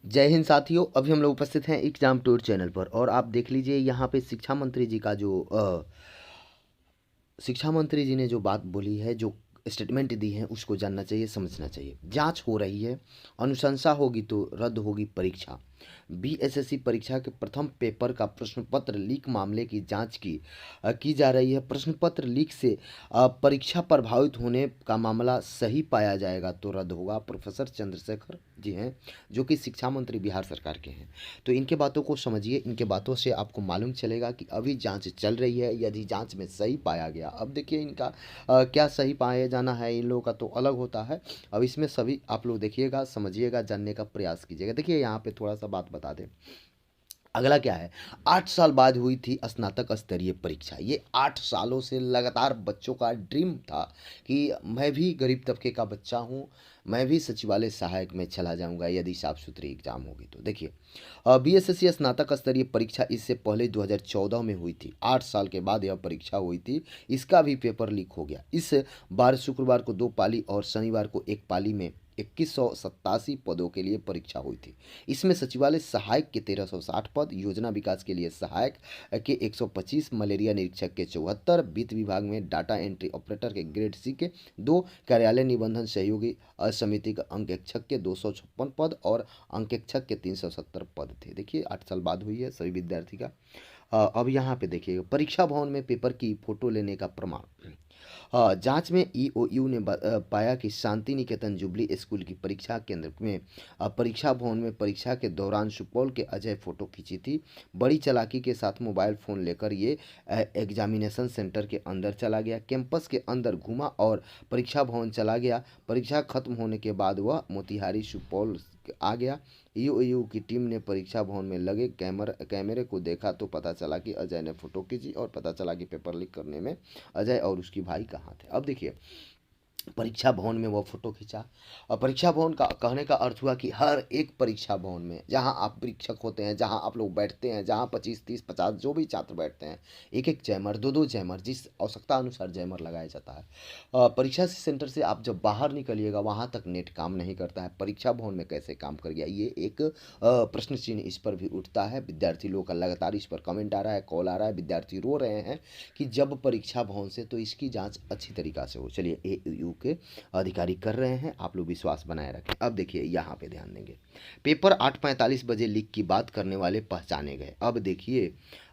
जय हिंद साथियों। अभी हम लोग उपस्थित हैं एग्जाम टूर चैनल पर और आप देख लीजिए यहाँ पे शिक्षा मंत्री जी का जो शिक्षा मंत्री जी ने जो बात बोली है, जो स्टेटमेंट दी है, उसको जानना चाहिए, समझना चाहिए। जांच हो रही है, अनुशंसा होगी तो रद्द होगी परीक्षा। बीएसएससी परीक्षा के प्रथम पेपर का प्रश्न पत्र लीक मामले की जांच की जा रही है। प्रश्न पत्र लीक से परीक्षा प्रभावित होने का मामला सही पाया जाएगा तो रद्द होगा। प्रोफेसर चंद्रशेखर जी हैं, जो कि शिक्षा मंत्री बिहार सरकार के हैं। तो इनके बातों को समझिए, इनके बातों से आपको मालूम चलेगा कि अभी जांच चल रही है। यदि जांच में सही पाया गया, अब देखिए इनका क्या सही पाया जाना है इन लोगों का तो अलग होता है। अब इसमें सभी आप लोग देखिएगा, समझिएगा, जानने का प्रयास कीजिएगा। देखिए यहाँ पे थोड़ा सा बात बता दें। अगला क्या है, 8 साल बाद हुई थी स्नातक स्तरीय परीक्षा। ये 8 सालों से लगातार बच्चों का ड्रीम था कि मैं भी गरीब तबके का बच्चा हूँ, मैं भी सचिवालय सहायक में चला जाऊंगा यदि साफ सुथरी एग्जाम होगी तो। देखिए बीएसएससी स्नातक स्तरीय परीक्षा इससे पहले 2014 में हुई थी। 8 साल के बाद यह परीक्षा हुई थी। इसका भी पेपर लीक हो गया। इस बार शुक्रवार को 2 पाली और शनिवार को एक पाली में 2187 पदों के लिए परीक्षा हुई थी। इसमें सचिवालय सहायक के 1360 पद, योजना विकास के लिए सहायक के 125, मलेरिया निरीक्षक के 74, वित्त विभाग में डाटा एंट्री ऑपरेटर के ग्रेड सी के 2, कार्यालय निबंधन सहयोगी समिति का अंकेक्षक के 256 पद और अंकेक्षक के 370 पद थे। देखिए 8 साल बाद हुई है सभी विद्यार्थी का। अब यहाँ पे देखिए परीक्षा भवन में पेपर की फोटो लेने का प्रमाण। जांच में ईओयू ने पाया कि शांति निकेतन जुबली स्कूल की परीक्षा केंद्र में परीक्षा भवन में परीक्षा के दौरान सुपौल के अजय फोटो खींची थी। बड़ी चालाकी के साथ मोबाइल फ़ोन लेकर ये एग्जामिनेशन सेंटर के अंदर चला गया, कैंपस के अंदर घूमा और परीक्षा भवन चला गया। परीक्षा खत्म होने के बाद वह मोतिहारी सुपौल आ गया। ईओयू की टीम ने परीक्षा भवन में लगे कैमरे को देखा तो पता चला कि अजय ने फोटो खींची और पता चला कि पेपर लीक करने में अजय और उसकी भाई कहाँ थे। अब देखिए परीक्षा भवन में वो फोटो खींचा और परीक्षा भवन का कहने का अर्थ हुआ कि हर एक परीक्षा भवन में जहां आप परीक्षक होते हैं, जहां आप लोग बैठते हैं, जहां 25 30 50 जो भी छात्र बैठते हैं, एक एक जैमर, दो दो जैमर, जिस आवश्यकता अनुसार जैमर लगाया जाता है। परीक्षा सेंटर से आप जब बाहर निकलिएगा वहां तक नेट काम नहीं करता है। परीक्षा भवन में कैसे काम कर गया, ये एक प्रश्न चिन्ह इस पर भी उठता है। विद्यार्थी लोगों का लगातार इस पर कमेंट आ रहा है, कॉल आ रहा है, विद्यार्थी रो रहे हैं कि जब परीक्षा भवन से तो इसकी जांच अच्छी तरीक़ा से हो। चलिए एयू के अधिकारी कर रहे हैं, आप लोग विश्वास बनाए रखें। अब देखिए यहाँ पे ध्यान देंगे, पेपर 8:45 बजे लीक की बात करने वाले पहचाने गए। अब देखिए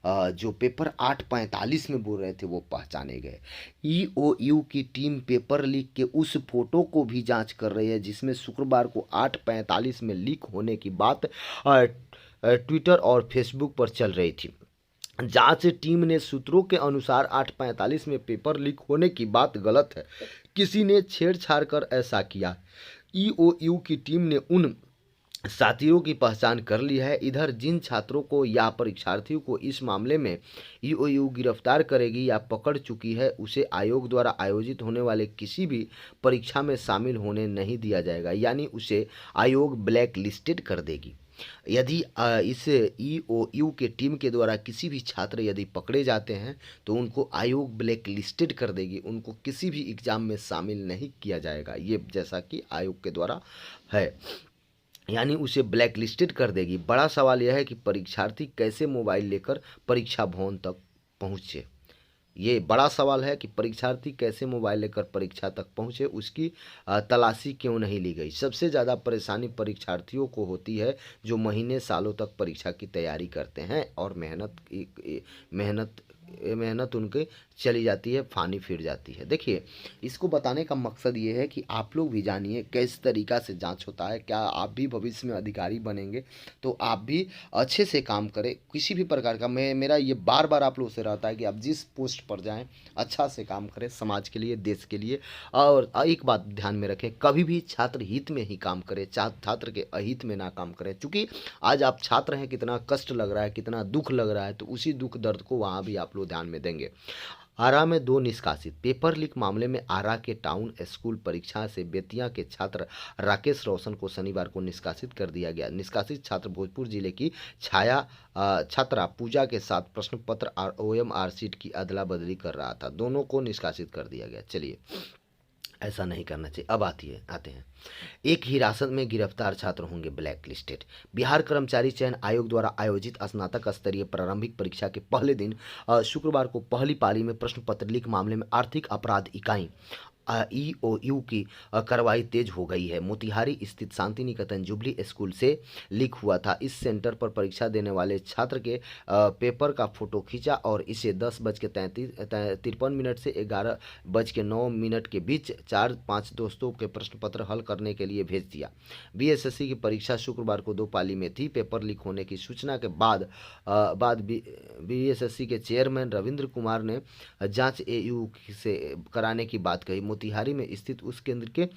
जो पेपर 8:45 में बोल रहे थे वो पहचाने गए। ईओयू की टीम पेपर लीक के उस फोटो को भी जांच कर रही है जिसमें शुक्रवार को 8:45 में लीक होने की बात ट्विटर और फेसबुक पर चल रही थी। जांच टीम ने सूत्रों के अनुसार 8:45 में पेपर लीक होने की बात गलत है, किसी ने छेड़छाड़ कर ऐसा किया। ईओयू की टीम ने उन साथियों की पहचान कर ली है। इधर जिन छात्रों को या परीक्षार्थियों को इस मामले में ईओयू गिरफ्तार करेगी या पकड़ चुकी है, उसे आयोग द्वारा आयोजित होने वाले किसी भी परीक्षा में शामिल होने नहीं दिया जाएगा, यानी उसे आयोग ब्लैक लिस्टेड कर देगी। यदि इस ईओयू के टीम के द्वारा किसी भी छात्र यदि पकड़े जाते हैं तो उनको आयोग ब्लैक लिस्टेड कर देगी, उनको किसी भी एग्ज़ाम में शामिल नहीं किया जाएगा। ये जैसा कि आयोग के द्वारा है, यानी उसे ब्लैक लिस्टेड कर देगी। बड़ा सवाल यह है कि परीक्षार्थी कैसे मोबाइल लेकर परीक्षा भवन तक पहुँचे। ये बड़ा सवाल है कि परीक्षार्थी कैसे मोबाइल लेकर परीक्षा तक पहुँचे, उसकी तलाशी क्यों नहीं ली गई। सबसे ज़्यादा परेशानी परीक्षार्थियों को होती है जो महीने सालों तक परीक्षा की तैयारी करते हैं और मेहनत मेहनत उनके चली जाती है, फानी फिर जाती है। देखिए इसको बताने का मकसद ये है कि आप लोग भी जानिए किस तरीक़ा से जांच होता है। क्या आप भी भविष्य में अधिकारी बनेंगे तो आप भी अच्छे से काम करें। किसी भी प्रकार का मेरा ये बार बार आप लोगों से रहता है कि आप जिस पोस्ट पर जाएं अच्छा से काम करें, समाज के लिए, देश के लिए। और एक बात ध्यान में रखें, कभी भी छात्र हित में ही काम करें, छात्र के अहित में ना काम करें। चूँकि आज आप छात्र हैं, कितना कष्ट लग रहा है, कितना दुख लग रहा है, तो उसी दुख दर्द को वहाँ भी आप लोग ध्यान में देंगे। आरा में 2 निष्कासित। पेपर लीक मामले में आरा के टाउन स्कूल परीक्षा से बेतिया के छात्र राकेश रोशन को शनिवार को निष्कासित कर दिया गया। निष्कासित छात्र भोजपुर जिले की छात्रा पूजा के साथ प्रश्न पत्र और ओएमआर सीट की अदला बदली कर रहा था। दोनों को निष्कासित कर दिया गया। चलिए ऐसा नहीं करना चाहिए। अब आते हैं, एक हिरासत में गिरफ्तार छात्र होंगे ब्लैक लिस्टेड। बिहार कर्मचारी चयन आयोग द्वारा आयोजित स्नातक स्तरीय प्रारंभिक परीक्षा के पहले दिन शुक्रवार को पहली पाली में प्रश्न पत्र लीक मामले में आर्थिक अपराध इकाई ईओयू की कार्रवाई तेज हो गई है। मोतिहारी स्थित शांति निकेतन जुबली स्कूल से लीक हुआ था। इस सेंटर पर परीक्षा देने वाले छात्र के पेपर का फोटो खींचा और इसे 10:53 से 11:09 के बीच 4-5 दोस्तों के प्रश्न पत्र हल करने के लिए भेज दिया। बीएसएससी की परीक्षा शुक्रवार को 2 पाली में थी। पेपर लीक होने की सूचना के बाद बीएसएससी के चेयरमैन रविंद्र कुमार ने जांच एयू से कराने की बात कही। मोतिहारी में स्थित उस केंद्र के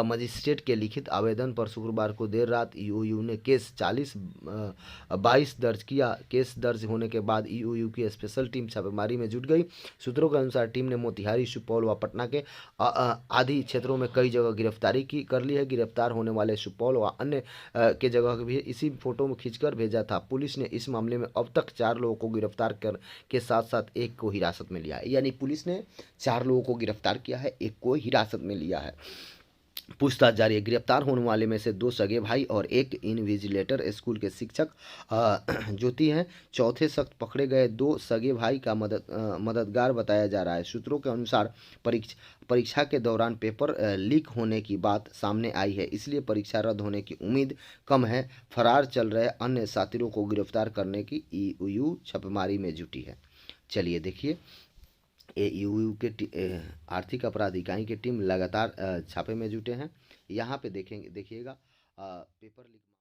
मजिस्ट्रेट के लिखित आवेदन पर शुक्रवार को देर रात ईओयू ने केस 40-22 दर्ज किया। केस दर्ज होने के बाद ईओयू की स्पेशल टीम छापेमारी में जुट गई। सूत्रों के अनुसार टीम ने मोतिहारी, सुपौल व पटना के आदि क्षेत्रों में कई जगह गिरफ्तारी कर ली है। गिरफ्तार होने वाले सुपौल व अन्य के जगह भी इसी फोटो में खींचकर भेजा था। पुलिस ने इस मामले में अब तक 4 लोगों को गिरफ्तार कर के साथ साथ एक को हिरासत में लिया है। यानी पुलिस ने 4 लोगों को गिरफ्तार किया है, एक को हिरासत में लिया है। पूछताछ जारी है। गिरफ्तार होने वाले में से 2 सगे भाई और एक इनविजिलेटर स्कूल के शिक्षक ज्योति हैं। चौथे शख्स पकड़े गए 2 सगे भाई का मददगार बताया जा रहा है। सूत्रों के अनुसार परीक्षा के दौरान पेपर लीक होने की बात सामने आई है, इसलिए परीक्षा रद्द होने की उम्मीद कम है। फरार चल रहे अन्य साथियों को गिरफ्तार करने की ईओयू छापेमारी में जुटी है। चलिए देखिए, एयू के आर्थिक अपराध इकाई की टीम लगातार छापे में जुटे हैं। यहाँ पे देखिएगा पेपर लीक